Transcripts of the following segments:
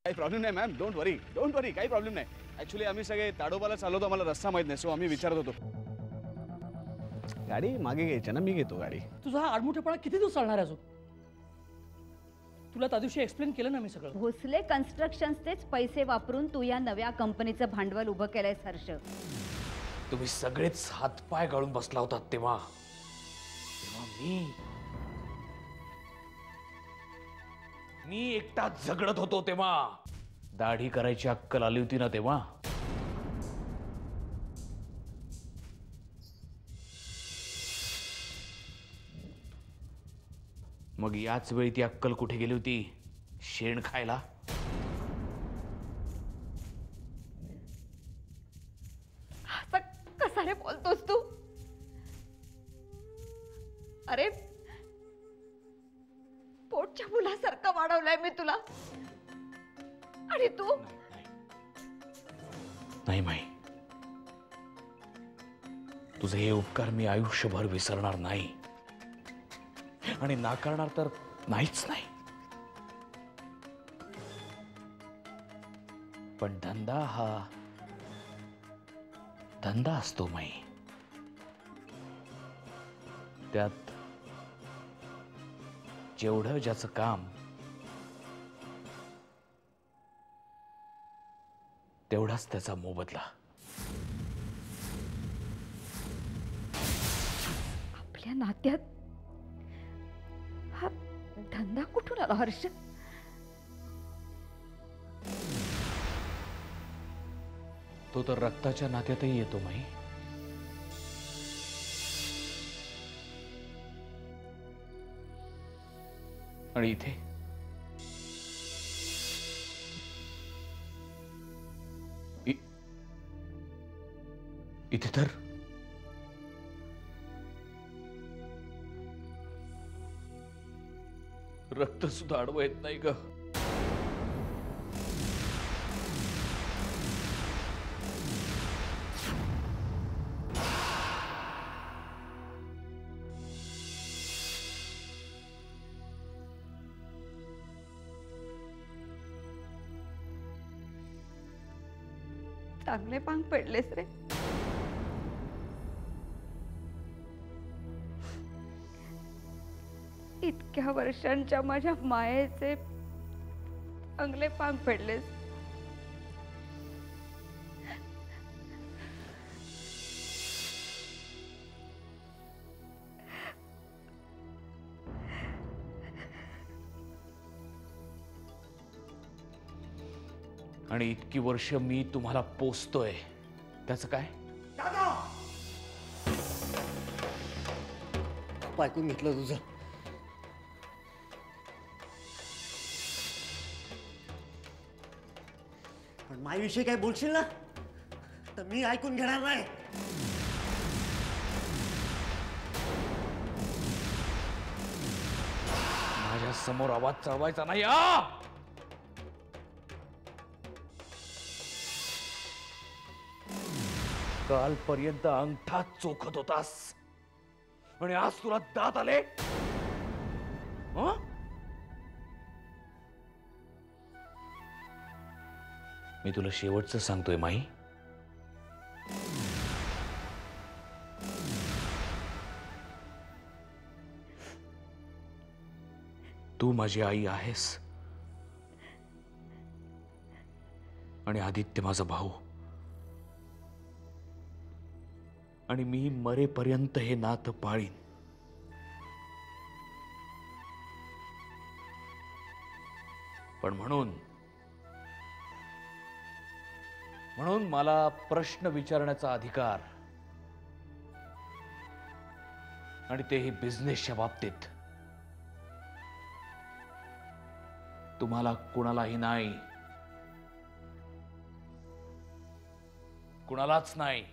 काही प्रॉब्लेम नाही ma'am, don't वरी, काही प्रॉब्लेम नाही. ऍक्च्युली आम्ही सगळे ताडोबाला चाललो होतो, आम्हाला रस्ता माहित नाही, सो आम्ही विचारत होतो. गाडी मागे घ्यायची ना, मी घेतो गाडी. तुझा हा आडमुठेपणा किती दिवस चालणार आहे अजून? तुला त्या दिवशी एक्सप्लेन केलं ना मी सगळं. भोसले कन्स्ट्रक्शन्सचेच पैसे वापरून तू या नव्या कंपनीचं भांडवल उभं केलंयस हर्ष. तुम्ही सगळेच हातपाय गाळून बसला होतात तेव्हा मी एकटा झगडत होतो तेव्हा. दाढी करायची अक्कल आली होती ना तेव्हा. मग याच वेळी ती अक्कल कुठे गेली होती? शेण खायला. कसा रे बोलतोस तू? अरे पोटच्या मुलासारखं वाढवलंय मी तुला, आणि तू? नाही माई, तुझे हे उपकार मी आयुष्यभर विसरणार नाही, आणि नाकारणार तर नाहीच नाही. पण धंदा हा धंदा असतो माई. त्यात जेवढं ज्याचं काम तेवढाच त्याचा मोबदला. आपल्या नात्यात हा धंदा कुठून आला हर्ष? तो तर रक्ताच्या नात्यातही येतो माई. आणि इथे इथे तर रक्त सुद्धा अडवं येत नाही ग. चांगले पांग पडलेस रे. इतक्या वर्षांच्या माझ्या मायेचे चांगले पांग पडलेस. आणि इतकी वर्ष मी तुम्हाला पोसतोय, त्याचं काय? ऐकून घेतलं तुझं. पण माझ्याविषयी काय बोलशील ना तर मी ऐकून घेणार नाही. माझ्या समोर आवाज चढवायचा नाही. कालपर्यंत अंगठा चोखत होतास आणि आज तुला दात आले. मी तुला शेवटचं सांगतोय माई, तू माझी आई आहेस आणि आदित्य माझा भाऊ, आणि मी मरेपर्यंत हे नातं पाळीन. पण म्हणून मला प्रश्न विचारण्याचा अधिकार, आणि तेही बिझनेसच्या बाबतीत, तुम्हाला कुणालाही नाही, कुणालाच नाही.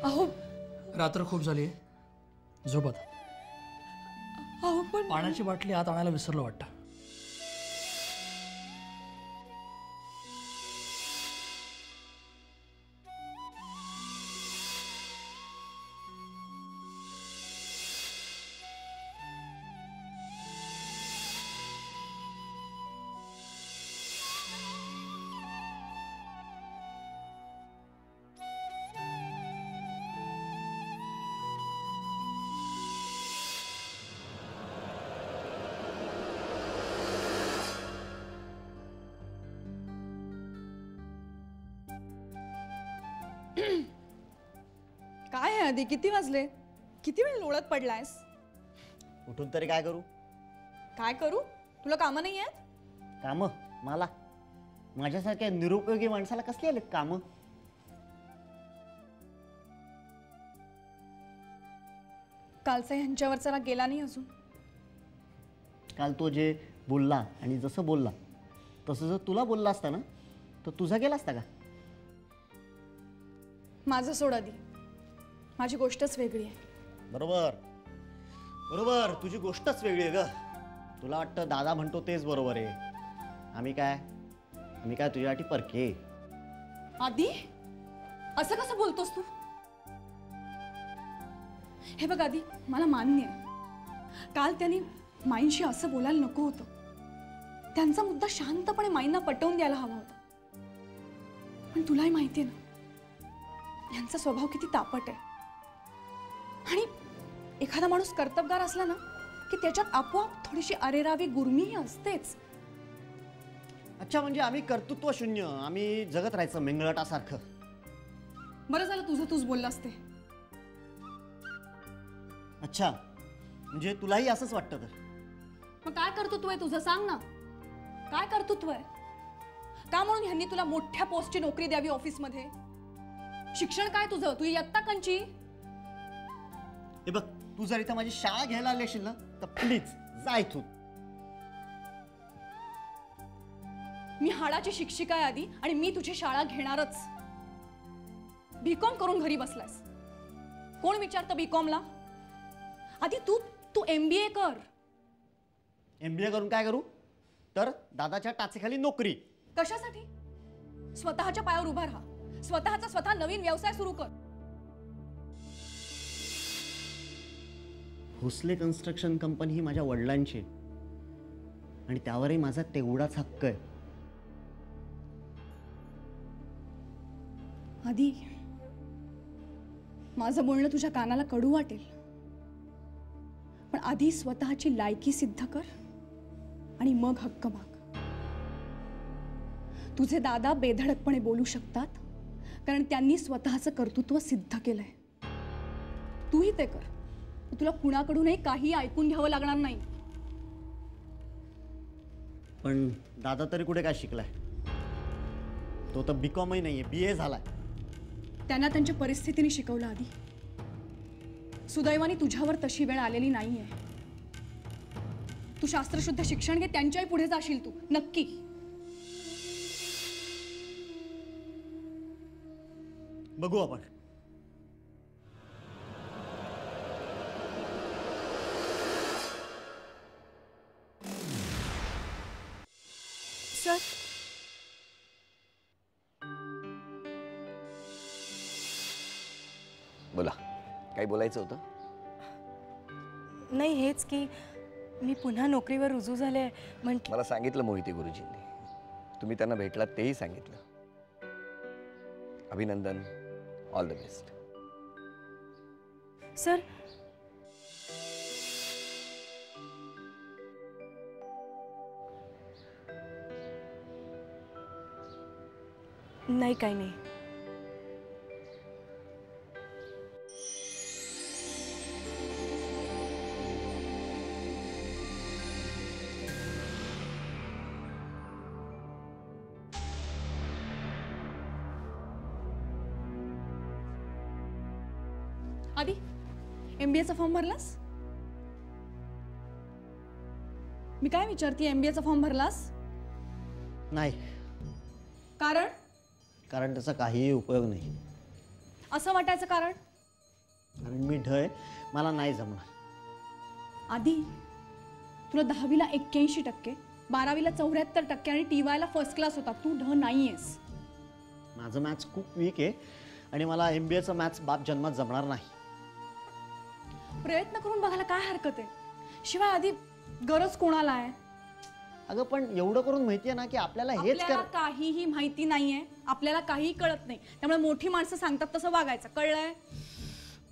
अहो रात्र खूप झाली आहे, झोप आता. अहो पण पाण्याची बाटली आत आणायला विसरलो वाटतं. काय आहे आधी, किती वाजले? किती वेळ लोळत पडलायस? उठून तरी काय करू? काय करू? तुला कामं नाही आहेत? कामं मला माझ्यासारख्या निरुपयोगी माणसाला कसली आलेत कामं? कालचा ह्यांच्यावरचा राग गेला नाही अजून? काल तो जे बोलला आणि जसं बोलला तसं जर तुला बोलला असता ना तर तुझा गेला असता का? माझं सोड आधी, माझी गोष्टच वेगळी आहे. बरोबर बरोबर, तुझी गोष्टच वेगळी आहे ग. तुला वाटतं दादा म्हणतो तेच बरोबर आहे. आम्ही काय तुझ्यासाठी परके. आधी असं कसं बोलतोस तू? हे बघ आधी, मला मान्य आहे काल त्यांनी माईंशी असं बोलायला नको होतं. त्यांचा मुद्दा शांतपणे माईंना पटवून द्यायला हवा होता. पण तुलाही माहिती आहे ना यांचा स्वभाव किती तापट आहे. आणि एखादा माणूस कर्तबगार असला ना की त्याच्यात आपोआप थोडीशी अरेरावी गुरमीही असतेच. अच्छा, म्हणजे आम्ही कर्तृत्व शून्य, आम्ही जगत राहायचं मेंगळटासारखं. बरं झालं तुझं तूच बोललास ते. अच्छा, म्हणजे तुलाही असंच वाटतं तर? मग काय कर्तृत्व आहे तुझं, सांग ना. काय कर्तृत्व आहे? का म्हणून ह्यांनी तुला मोठ्या पोस्टची नोकरी द्यावी ऑफिसमध्ये? शिक्षण काय तुझं? तू इयत्ता कंची? हे बघ, तू जर इथं माझी शाळा घ्यायला आली असेल ना तर प्लीज जा इथून. मी हाडाची शिक्षिका आहे आधी आणि मी तुझी शाळा घेणारच. बीकॉम करून घरी बसलायस. कोण विचारतं बीकॉमला? आधी तू MBA कर. MBA करून काय करू? तर दादाच्या टाचेखाली नोकरी. कशासाठी? स्वतःच्या पायावर उभा राहा. स्वतः नवीन व्यवसाय सुरू कर. भोसले कन्स्ट्रक्शन कंपनी ही माझ्या वडिलांची आणि त्यावरही माझा तेवढाच हक्क आहे. आधी माझं बोलणं तुझ्या कानाला कडू वाटेल, पण आधी स्वतःची लायकी सिद्ध कर आणि मग हक्क माग. तुझे दादा बेधडकपणे बोलू शकतात कारण त्यांनी स्वतःचं कर्तृत्व सिद्ध केलंय. तूही ते कर. तुला कुणाकडूनही काही ऐकून घ्यावं लागणार नाही. पण दादा तरी कुठे काय शिकलाय? तो तर बीकॉमही नाहीये, BA झालाय. त्यांना त्यांच्या परिस्थितीने शिकवलं आधी. सुदैवाने तुझ्यावर तशी वेळ आलेली नाहीये. तू शास्त्रशुद्ध शिक्षण घे, त्यांच्याही पुढे जाशील तू नक्की. बघू आपण. सर, बोला, काही बोलायचं होतं? नाही, हेच की मी पुन्हा नोकरीवर रुजू झाले म्हटलं. मला सांगितलं मोहिते गुरुजींनी. तुम्ही त्यांना भेटलात तेही सांगितलं. अभिनंदन, ऑल द बेस्ट. सर, नाही, काही नाही. आधी MBAचा फॉर्म भरलास? मी काय विचारते, MBAचा फॉर्म भरलास? नाही. कारण? कारण त्याचा काहीही उपयोग नाही. असं वाटायचं कारण? कारण मी ढ आहे, मला नाही जमणार. आधी तुला 10वीला 81%, 12वीला 74% आणि TYला फर्स्ट क्लास होता. तू ढ नाही आहेस. माझं मॅथ्स खूप वीक आहे आणि मला MBAचं मॅथ्स बाप जन्मात जमणार नाही. प्रयत्न करून बघायला काय हरकत आहे. शिवाय आधी गरज कोणाला आहे? अगं पण एवढं करून माहितीये ना की आपल्याला हेच आपल्याला काहीही माहिती नाहीये, आपल्याला काहीही कळत नाही. त्यामुळे मोठी माणसं सांगतात तसं वागायचं. कळलंय?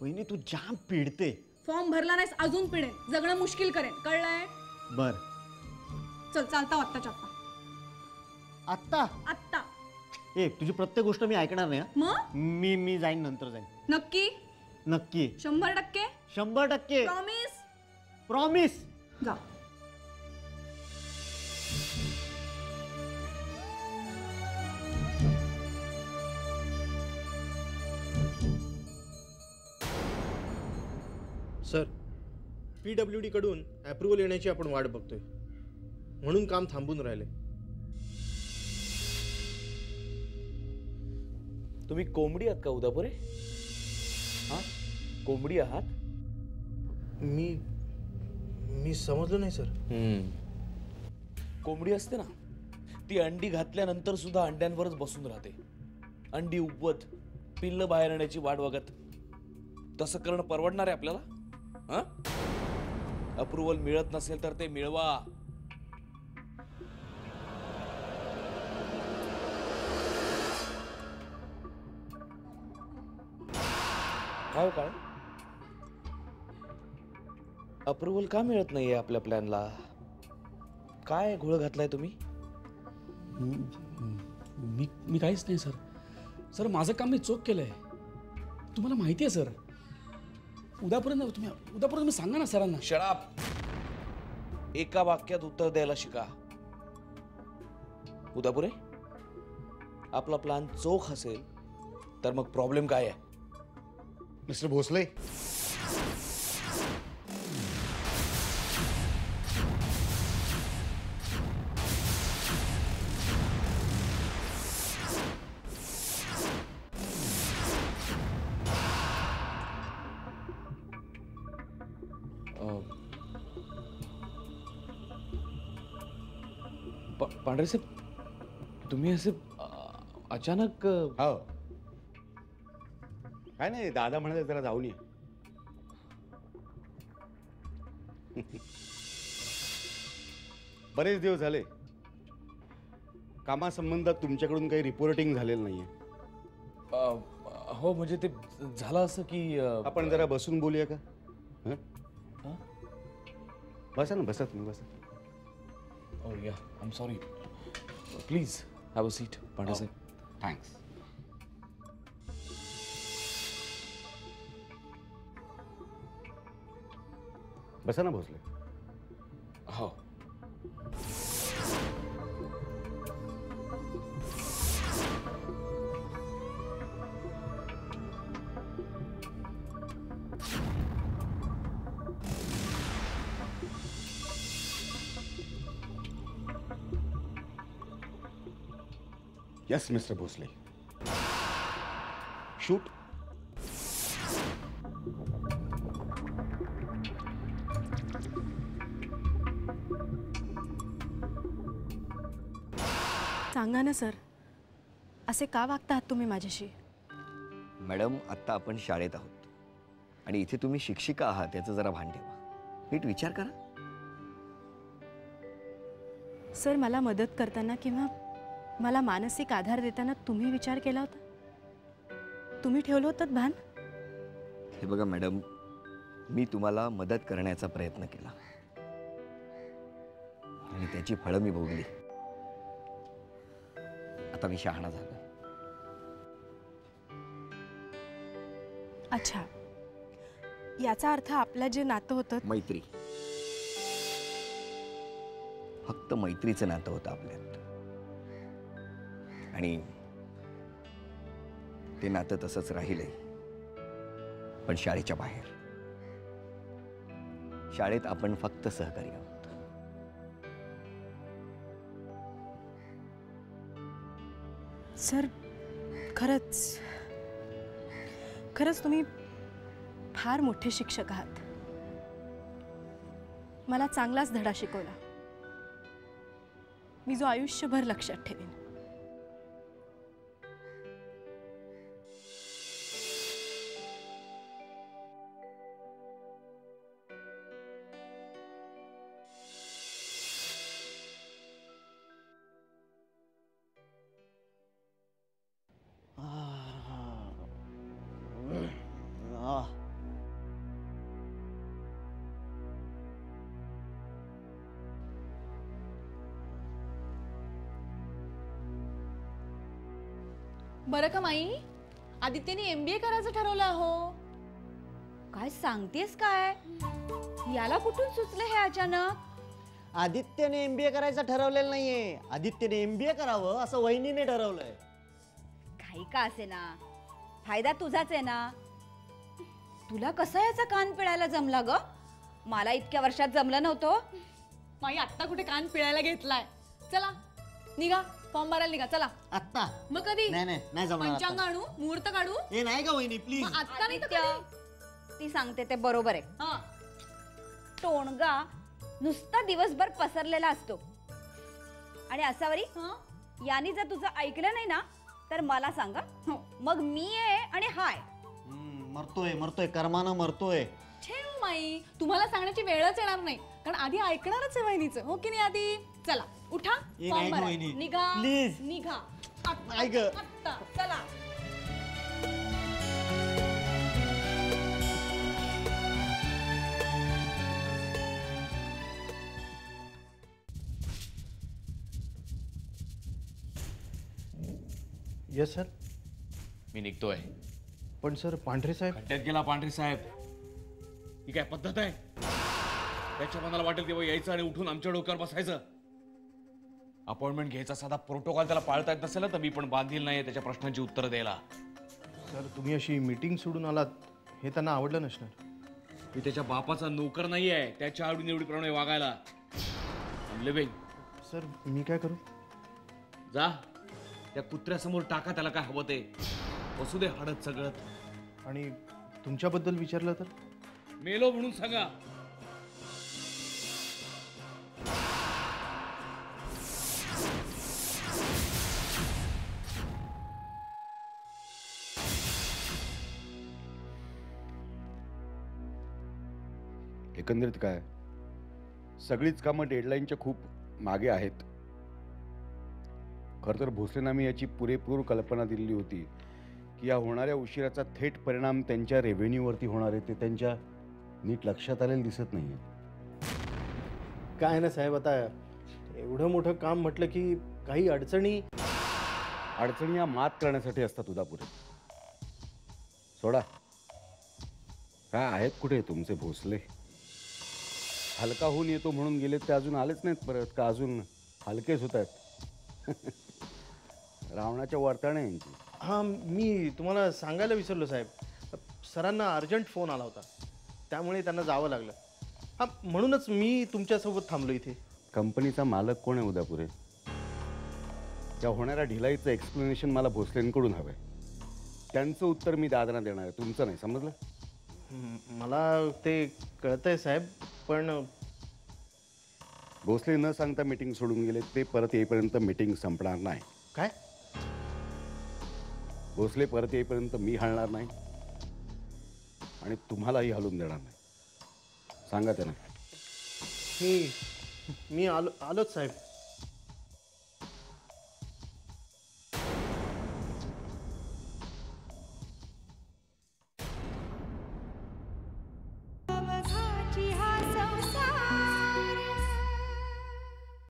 वहिनी तू जाम पिडते. फॉर्म भरला नाहीस अजून पिडेन, जगणं मुश्किल करेन. कळलंय? बर चल चालता आत्ताच्या आत्ता आत्ता. ए तुझी प्रत्येक गोष्ट मी ऐकणार नाही. मग मी जाईन, नंतर जाईन. नक्की? नक्की 100%? 100%. प्रॉमिस? प्रॉमिस. जा. सर, PWD कडून अप्रुव्हल येण्याची आपण वाट बघतोय, म्हणून काम थांबून राहिले. तुम्ही कोंबडी आहात का उदापुरे? हा, कोंबडी आहात? मी समजलो नाही सर. कोंबडी असते ना, ती अंडी घातल्यानंतर सुद्धा अंड्यांवरच बसून राहते. अंडी उबवत, पिल्ल बाहेर येण्याची वाट बघत. तसं करणं परवडणार आहे आपल्याला? हा, अप्रुव्हल मिळत नसेल तर ते मिळवा. काय काय अप्रुव्हल का मिळत नाहीये आपल्या प्लॅनला? काय घोळ घातलाय तुम्ही? मी काहीच नाही सर. सर माझं काम मी चोख केलंय, तुम्हाला माहिती आहे सर. उद्यापर्यंत तुम्ही सांगा ना सरांना. शराब. एका वाक्यात उत्तर द्यायला शिका. उदापुरे, आपला प्लॅन चोख असेल तर मग प्रॉब्लेम काय आहे? मिस्टर भोसले, पांढरे साहेब, तुम्ही असे अचानक हो काय नाही, दादा म्हणाले जरा जाऊन ये. बरेच दिवस झाले कामासंबंधात तुमच्याकडून काही रिपोर्टिंग झालेलं नाहीये. हो म्हणजे ते झालं असं की आपण जरा बसून बोलूया का? हं? बसा ना, बसा तुम्ही, बसा. Oh yeah, I'm sorry. Please have a seat, Pandey sir. Thanks. बसा ना भोसले. हो. Yes mister Bhosale, shoot. सांगा ना सर, असे का वागता तुम्ही माझ्याशी? मॅडम, आत्ता आपण शाळेत आहोत आणि इथे तुम्ही शिक्षिका आहात याचं जरा भान ठेवा. नीट विचार करा. सर, मला मदत करताना किंवा मला मानसिक आधार देताना तुम्ही विचार केला होता? तुम्ही ठेवलं होतं भान? हे बघा मॅडम, मी तुम्हाला मदत करण्याचा प्रयत्न केला आणि त्याची फळं मी भोगली. आता मी शहाणा झालो. अच्छा, याचा अर्थ आपलं जे नातं होतं मैत्री, फक्त मैत्रीचं नातं होतं आपल्यात आणि ते नातं तसंच राहिलंय. पण शाळेच्या बाहेर, शाळेत आपण फक्त सहकारी आहोत. सर, खरंच खरंच तुम्ही फार मोठे शिक्षक आहात. मला चांगलाच धडा शिकवला, मी जो आयुष्यभर लक्षात ठेवेन. बरं का माई, आदित्यने MBA करायचं ठरवलं हो. काय सांगतेस काय? याला कुठून सुचलं हे अचानक? आदित्यने MBA करायचं ठरवलेलं नाहीये, आदित्यने MBA करावं असं वहिनीने ठरवलंय. काही का असे ना, फायदा तुझाच आहे ना. तुला कसा याचा कान पिळायला जमला ग? मला इतक्या वर्षात जमलं नव्हतं. माई आत्ता कुठे कान पिळायला घेतलाय. चला निघा, फॉर्म भरायला निघा. चला आत्ता मग कधी? नाही जमणार पंचांग आणू, मुहूर्त काढू. हे नाही का वहिनी प्लीज. मग आत्ता नाही तर आदित्य, कधी? ती सांगते ते बरोबर आहे. हा, टोणगा नुसता दिवसभर पसरलेला असतो आणि असावरी हा? यानी जर तुझं ऐकलं नाही ना तर मला सांगा. हो. मग मी आहे आणि हाय. मरतोय कर्मानं मरतोय. ठेव माई, तुम्हाला सांगण्याची वेळच येणार नाही, कारण आधी ऐकणारच आहे वहिनीचं, हो की नाही? आधी चला उठा, ए, फॉर्म नाही भरा. वहिनी. निघा Please. निघा. आत्ता, नाही ग. आत्ता. चला. Yes sir. मी निघतोय. पण सर पांढरे साहेब. खड्ड्यात गेला पांढरे साहेब. ही काय पद्धत आहे? त्याच्या मनाला वाटेल तेव्हा यायचं आणि उठून आमच्या डोक्यावर बसायचं. अपॉइंटमेंट घ्यायचा साधा प्रोटोकॉल त्याला पाळता येत नसेल तर मी पण बांधील नाही त्याच्या प्रश्नांची उत्तरं द्यायला. सर तुम्ही अशी मीटिंग सोडून आलात हे त्यांना आवडलं नसणार. मी त्याच्या बापाचा नोकर नाही आहे त्याच्या आवडीनिवडीप्रमाणे वागायला. लिव्हिंग. सर मी काय करू? जा त्या कुत्र्यासमोर टाका त्याला काय हवं ते. बसू दे हडत सगळं. आणि तुमच्याबद्दल विचारलं तर? मेलो म्हणून सांगा. एकंदरीत काय सगळीच कामं डेडलाईनच्या खूप मागे आहेत. खरं तर भोसलेंना मी याची पुरेपूर कल्पना दिलेली होती की या होणाऱ्या उशिराचा थेट परिणाम त्यांच्या रेव्हेन्यूवरती होणार आहे. ते त्यांच्या नीट लक्षात आलेलं दिसत नाही. काय ना साहेब, आता एवढं मोठं काम म्हटलं की काही अडचणी या मात करण्यासाठी असतात उदापुरे. सोडा. काय आहेत कुठे तुमचे भोसले? हलका होऊन येतो म्हणून गेले ते अजून आलेच नाहीत परत का अजून हलकेच होत आहेत? रावणाच्या वर्तणे यांची. हां मी तुम्हाला सांगायला विसरलो साहेब, सरांना अर्जंट फोन आला होता त्यामुळे त्यांना जावं लागलं. हां म्हणूनच मी तुमच्यासोबत थांबलो इथे. कंपनीचा मालक कोण आहे उदापुरे? त्या होणाऱ्या ढिलाईचं एक्सप्लेनेशन मला भोसलेंकडून हवं आहे. त्यांचं उत्तर मी दादांना देणार आहे, तुमचं नाही. समजलं? मला ते कळतंय साहेब, पण भोसले न सांगता मीटिंग सोडून गेले. ते परत येईपर्यंत मीटिंग संपणार नाही. काय? भोसले परत येईपर्यंत मी हलणार नाही आणि तुम्हालाही हलून देणार नाही. सांगा त्यांना. मी आलोच साहेब.